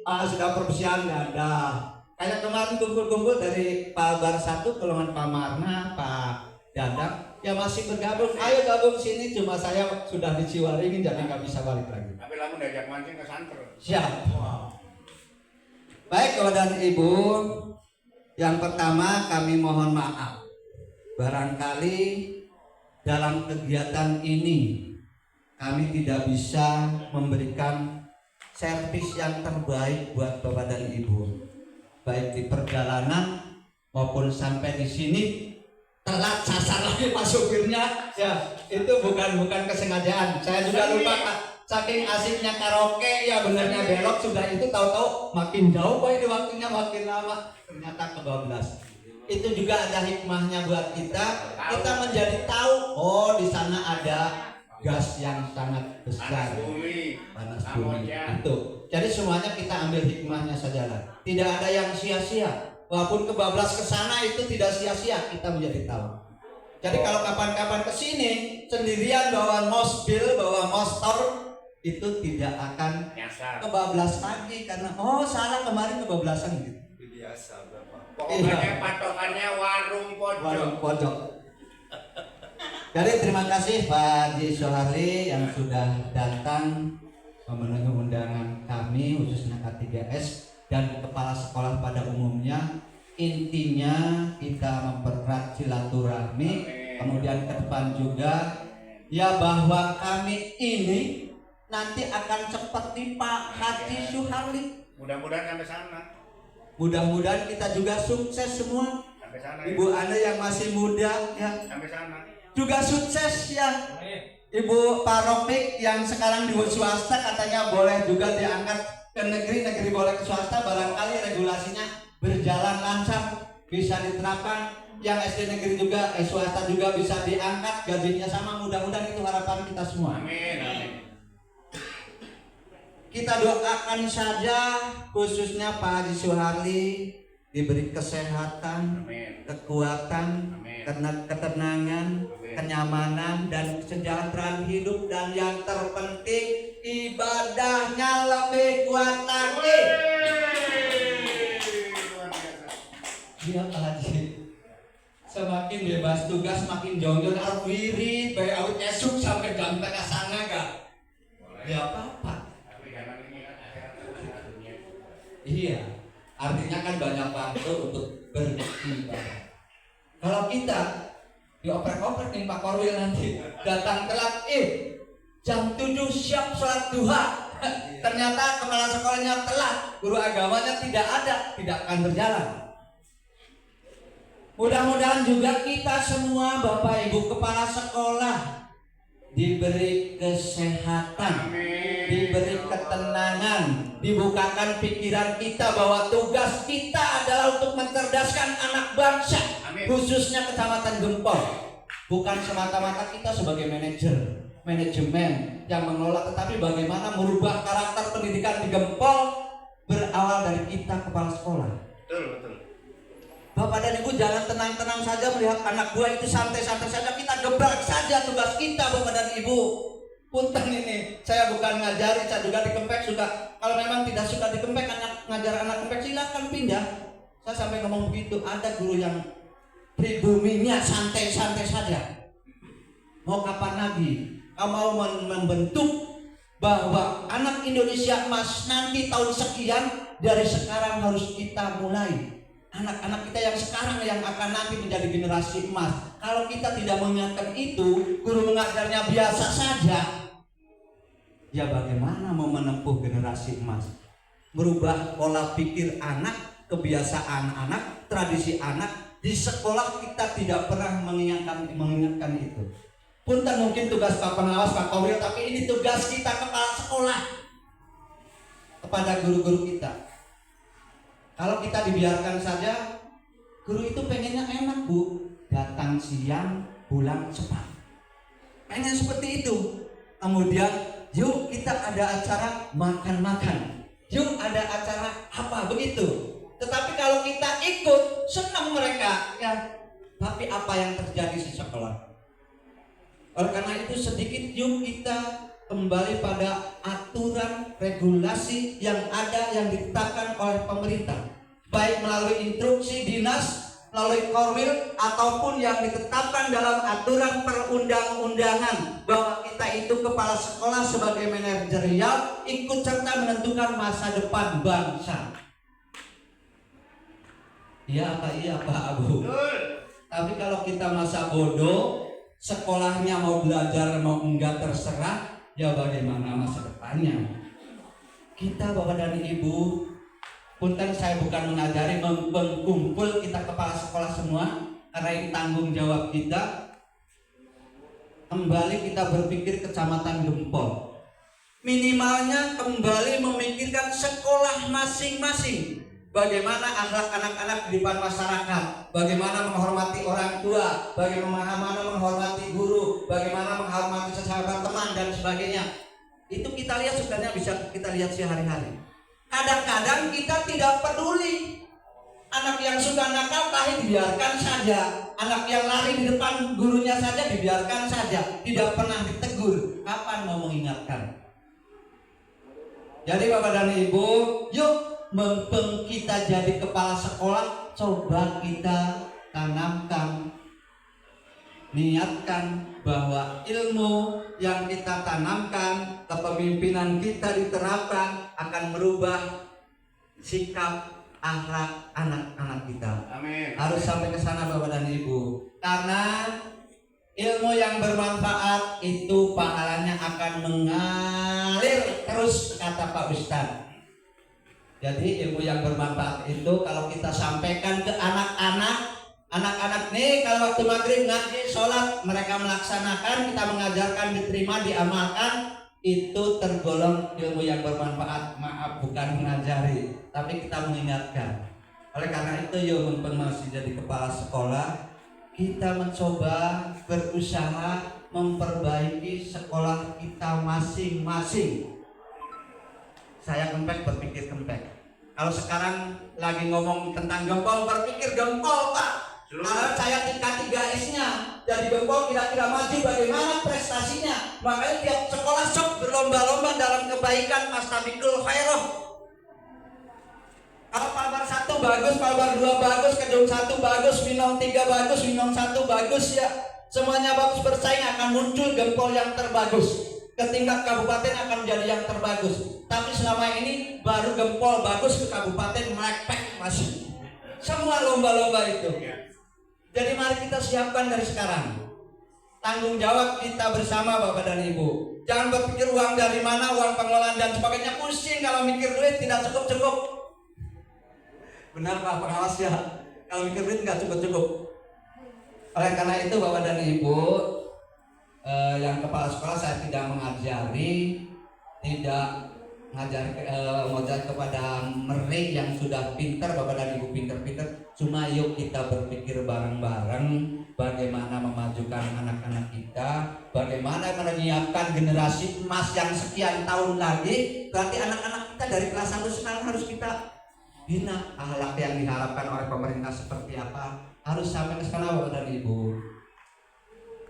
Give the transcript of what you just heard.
sudah persiapan ada. Kayak kemarin kumpul-kumpul dari Pak Bar 1, golongan Pak Marna, Pak Dadang, ya masih bergabung. Ayo gabung sini, cuma saya sudah di Ciwaringin jadi nggak bisa balik lagi. Tapi lamun diajak mancing ke santer. Siap. Baik Bapak dan Ibu, yang pertama kami mohon maaf. Barangkali dalam kegiatan ini kami tidak bisa memberikan servis yang terbaik buat Bapak dan Ibu. Baik di perjalanan maupun sampai di sini telat sasar lagi Pak supirnya. Ya, itu bukan kesengajaan. Saya juga lupa Kak. Saking asiknya karaoke ya benernya belok sudah itu tahu-tahu makin jauh Pak ini waktunya makin lama. Ternyata kebablas. Itu juga ada hikmahnya buat kita. Kita menjadi tahu oh di sana ada gas yang sangat besar, panas bumi itu. Jadi semuanya kita ambil hikmahnya saja lah. Tidak ada yang sia-sia. Walaupun kebablas ke sana itu tidak sia-sia, kita menjadi tahu. Jadi kalau kapan-kapan ke sini sendirian bawa mobil, bawa motor itu tidak akan kebablas lagi karena oh salah kemarin kebablasan gitu. Biasa berapa? Pokoknya patokannya warung pojok. Warung pojok. Jadi terima kasih Pak Haji Soharli yang sudah datang memenuhi undangan kami khususnya K3S dan kepala sekolah pada umumnya. Intinya kita mempererat silaturahmi, kemudian ke depan juga ya bahwa kami ini nanti akan seperti Pak Haji Soharli. Mudah-mudahan sampai sana. Mudah-mudahan kita juga sukses semua. Sampai sana. Ibu Ana yang masih muda ya. Sampai sana. Juga sukses ya. Ibu Parokik yang sekarang di swasta katanya boleh juga diangkat ke negeri boleh ke swasta, barangkali regulasinya berjalan lancar bisa diterapkan. Yang SD negeri juga swasta juga bisa diangkat gajinya sama, mudah-mudahan itu harapan kita semua. Amin, amin. Kita doakan saja khususnya Pak Haji Soharli diberi kesehatan, amin, kekuatan, ketenangan, kenyamanan dan kesejahteraan hidup, dan yang terpenting ibadahnya lebih kuat lagi. Iya Pak Haji, semakin bebas tugas makin jonggol arwiri baik awet esuk sampai jam tengah sana gak? Ya apa-apa. Iya, artinya kan banyak waktu untuk beribadah. Kalau kita dioprek-oprek nih Pak Korwil nanti datang telat, jam 7 siap sholat duha, ternyata kepala sekolahnya telat, guru agamanya tidak ada, tidak akan berjalan. Mudah-mudahan juga kita semua Bapak Ibu kepala sekolah diberi kesehatan, diberi ketenangan, dibukakan pikiran kita bahwa tugas kita adalah untuk mencerdaskan anak bangsa, khususnya Kecamatan Gempol. Bukan semata-mata kita sebagai manajemen yang mengelola, tetapi bagaimana merubah karakter pendidikan di Gempol berawal dari kita kepala sekolah. Betul. Bapak dan Ibu jangan tenang-tenang saja melihat anak buah itu santai-santai saja, kita gebrak saja tugas kita Bapak dan Ibu. Punten ini, saya bukan ngajari, saya juga di Kempek suka. Kalau memang tidak suka di Kempek, ngajar anak Kempek silakan pindah. Saya sampai ngomong begitu, ada guru yang pribuminya santai-santai saja. Mau kapan lagi? Kamu mau membentuk bahwa anak Indonesia emas nanti tahun sekian, dari sekarang harus kita mulai. Anak-anak kita yang sekarang yang akan nanti menjadi generasi emas. Kalau kita tidak mengingatkan itu, guru mengajarnya biasa saja, ya bagaimana mau menempuh generasi emas? Merubah pola pikir anak, kebiasaan anak, tradisi anak. Di sekolah kita tidak pernah mengingatkan itu. Punten mungkin tugas Pak Pengawas, Pak Korwil, tapi ini tugas kita kepala sekolah kepada guru-guru kita. Kalau kita dibiarkan saja, guru itu pengennya enak Bu, datang siang, pulang cepat. Pengen seperti itu. Kemudian, yuk kita ada acara makan-makan, yuk ada acara apa begitu. Tetapi kalau kita ikut, senang mereka, ya. Tapi apa yang terjadi di sekolah? Oleh karena itu sedikit yuk kita kembali pada aturan regulasi yang ada yang ditetapkan oleh pemerintah, baik melalui instruksi dinas, melalui korwil, ataupun yang ditetapkan dalam aturan perundang-undangan bahwa kita itu kepala sekolah sebagai manajerial ikut serta menentukan masa depan bangsa. Iya Pak Abu. Tapi kalau kita masa bodoh, sekolahnya mau belajar mau enggak terserah, ya bagaimana masa depannya? Kita Bapak dan Ibu, punten saya bukan mengajari, mengkumpul kita kepala sekolah semua, karena ini tanggung jawab kita. Kembali kita berpikir Kecamatan Gempol, minimalnya kembali memikirkan sekolah masing-masing. Bagaimana akhlak anak-anak di depan masyarakat, bagaimana menghormati orang tua, bagaimana menghormati guru, bagaimana menghormati sesama teman dan sebagainya. Itu kita lihat sebenarnya bisa kita lihat sehari-hari. Kadang-kadang kita tidak peduli. Anak yang suka nakal dibiarkan saja. Anak yang lari di depan gurunya saja dibiarkan saja. Tidak pernah ditegur. Kapan mau mengingatkan? Jadi Bapak dan Ibu, yuk mumpung kita jadi kepala sekolah, coba kita tanamkan, niatkan bahwa ilmu yang kita tanamkan, kepemimpinan kita diterapkan akan merubah sikap akhlak anak-anak kita. Amin. Harus sampai ke sana Bapak dan Ibu. Karena ilmu yang bermanfaat itu pahalanya akan mengalir terus, kata Pak Ustadz. Jadi ilmu yang bermanfaat itu kalau kita sampaikan ke anak-anak nih, kalau waktu maghrib ngaji, sholat mereka melaksanakan, kita mengajarkan, diterima, diamalkan, itu tergolong ilmu yang bermanfaat. Maaf, bukan mengajari, tapi kita mengingatkan. Oleh karena itu, yuk mumpung masih jadi kepala sekolah, kita mencoba berusaha memperbaiki sekolah kita masing-masing. Saya berpikir kempek. Kalau sekarang lagi ngomong tentang Gempol, berpikir Gempol Pak. Karena saya tingkat 3S-nya. Jadi Gempol kira-kira maju bagaimana prestasinya. Makanya tiap sekolah sok berlomba-lomba dalam kebaikan, Mastabikul Khairoh. Kalau Palbar 1 bagus, Palbar 2 bagus, Kedung 1 bagus, Winong 3 bagus, Winong 1 bagus ya. Semuanya bagus bersaing, akan muncul Gempol yang terbagus. Ke tingkat kabupaten akan menjadi yang terbagus. Tapi selama ini baru Gempol bagus, ke kabupaten melepek masih. Semua lomba-lomba itu. Jadi mari kita siapkan dari sekarang. Tanggung jawab kita bersama Bapak dan Ibu. Jangan berpikir uang dari mana, uang pengelolaan dan sebagainya. Pusing kalau mikir duit tidak cukup-cukup. Benar Pak pengawas ya. Kalau mikir duit nggak cukup-cukup. Oleh karena itu Bapak dan Ibu, yang kepala sekolah saya tidak mengajari, tidak mengajar kepada mereka yang sudah pintar, Bapak dan Ibu pintar-pintar. Cuma yuk kita berpikir bareng-bareng bagaimana memajukan anak-anak kita, bagaimana menyiapkan generasi emas yang sekian tahun lagi. Berarti anak-anak kita dari kelas 1 sekarang harus kita bina. Akhlak yang diharapkan oleh pemerintah seperti apa harus sampai ke sana Bapak dan Ibu.